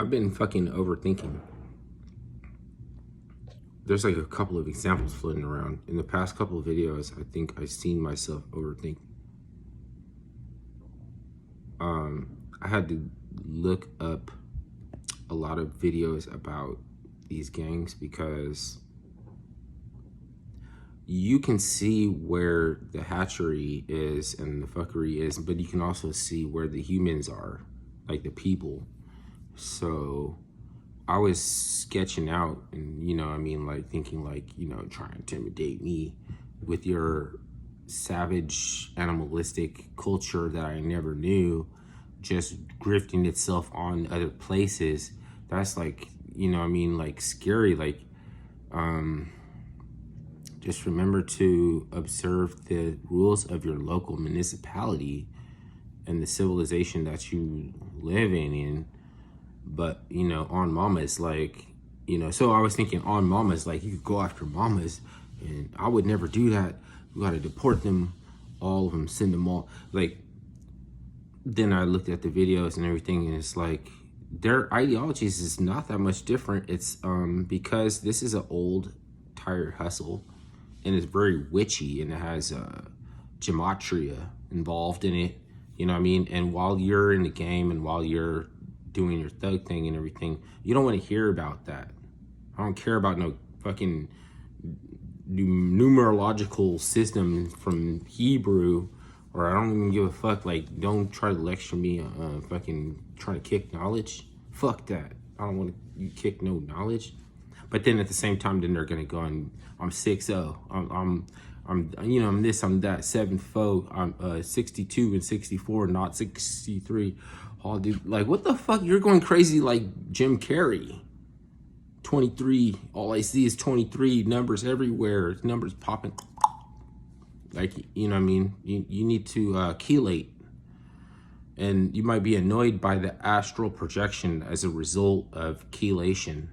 I've been fucking overthinking. There's like a couple of examples floating around. In the past couple of videos, I think I've seen myself overthink. I had to look up a lot of videos about these gangs because you can see where the hatchery is and the fuckery is, but you can also see where the humans are, like the people. So I was sketching out and, like thinking like, trying to intimidate me with your savage animalistic culture that I never knew, just grifting itself on other places. That's like, like scary. Like, just remember to observe the rules of your local municipality and the civilization that you live in. But, on mamas, like, so I was thinking on mamas, like, you could go after mamas, and I would never do that. You got to deport them, all of them, send them all. Like, then I looked at the videos and everything, and it's like, their ideologies is not that much different. It's because this is an old, tired hustle, and it's very witchy, and it has gematria involved in it, And while you're in the game and while you're doing your thug thing and everything, you don't want to hear about that. I don't care about no fucking numerological system from Hebrew, or I don't even give a fuck. Like, don't try to lecture me fucking trying to kick knowledge. Fuck that. I don't want to kick no knowledge. But then at the same time, then they're gonna go and I'm 6'0". I'm this, I'm that, 7'4". I'm 62 and 64, not 63. Oh, dude, like, what the fuck? You're going crazy like Jim Carrey. 23. All I see is 23. Numbers everywhere. Numbers popping. Like, you need to chelate. And you might be annoyed by the astral projection as a result of chelation.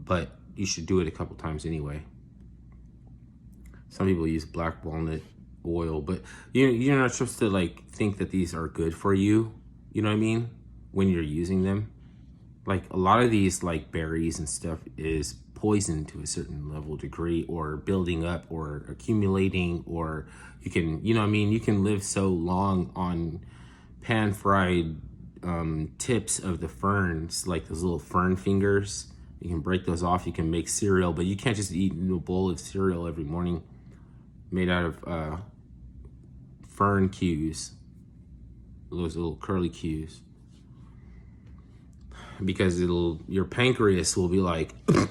But you should do it a couple times anyway. Some people use black walnut oil, but you're not supposed to like think that these are good for you, when you're using them. Like, a lot of these like berries and stuff is poison to a certain level degree, or building up or accumulating, or you can you can live so long on pan fried tips of the ferns, like those little fern fingers. You can break those off, you can make cereal, but you can't just eat a bowl of cereal every morning made out of fern cues, those little curly cues, because your pancreas will be like, like,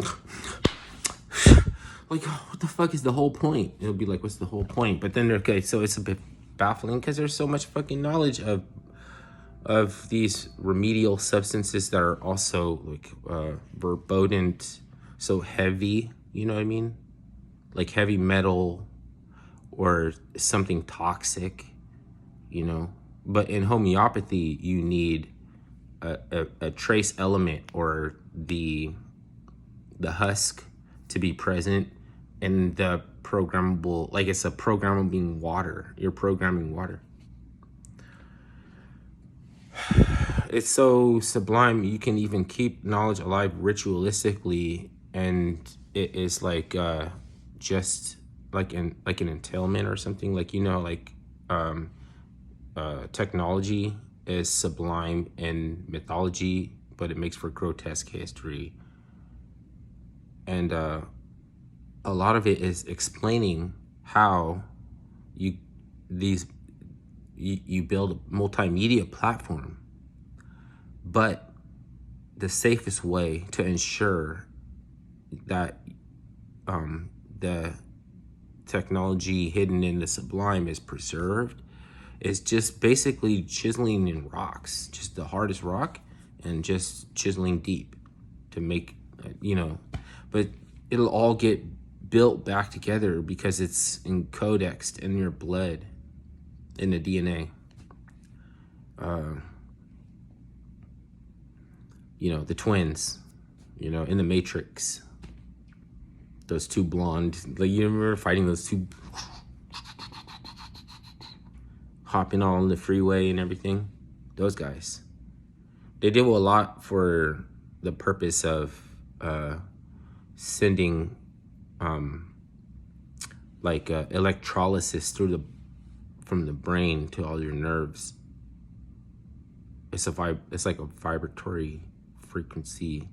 oh, what the fuck is the whole point? It'll be like, what's the whole point? But then, okay, so it's a bit baffling because there's so much fucking knowledge of these remedial substances that are also like verboten, so heavy, like heavy metal or something toxic, but in homeopathy you need a trace element or the husk to be present, and the programmable, like, it's a programming water. You're programming water. It's so sublime. You can even keep knowledge alive ritualistically, and it is like just like an entailment or something. Like, technology is sublime in mythology, but it makes for grotesque history. And a lot of it is explaining how you build a multimedia platform. But the safest way to ensure that the technology hidden in the sublime is preserved is just basically chiseling in rocks, just the hardest rock, and just chiseling deep to make, but it'll all get built back together because it's encodexed in your blood, in the DNA. The twins, in the Matrix, those two blonde, like, you remember fighting those two, hopping on the freeway and everything? Those guys. They do a lot for the purpose of sending electrolysis from the brain to all your nerves. It's like a vibratory frequency,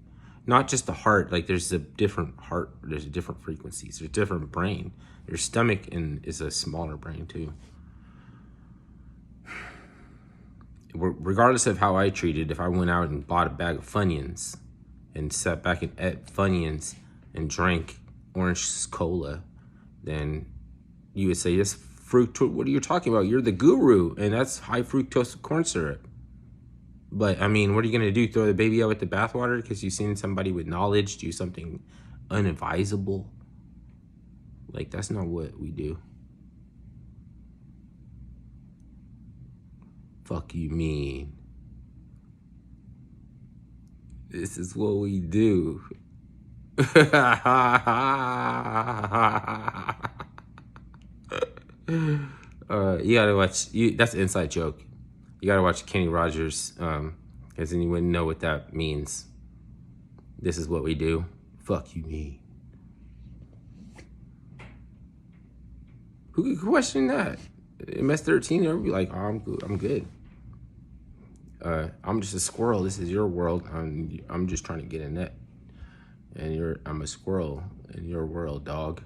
not just the heart. Like there's a different frequencies. There's different brain. Your stomach is a smaller brain too. Regardless of how I treated, if I went out and bought a bag of Funyuns and sat back and ate Funyuns and drank orange cola, then you would say, this fructose, what are you talking about? You're the guru, and that's high fructose corn syrup. But, I mean, what are you going to do? Throw the baby out with the bathwater because you've seen somebody with knowledge do something unadvisable? Like, that's not what we do. Fuck you mean? This is what we do. You gotta watch. That's an inside joke. You gotta watch Kenny Rogers, because then you wouldn't know what that means. This is what we do. Fuck you mean? Who could question that? MS-13, they'll be like, oh, I'm good. I'm just a squirrel. This is your world. I'm just trying to get a net, and I'm a squirrel in your world, dog.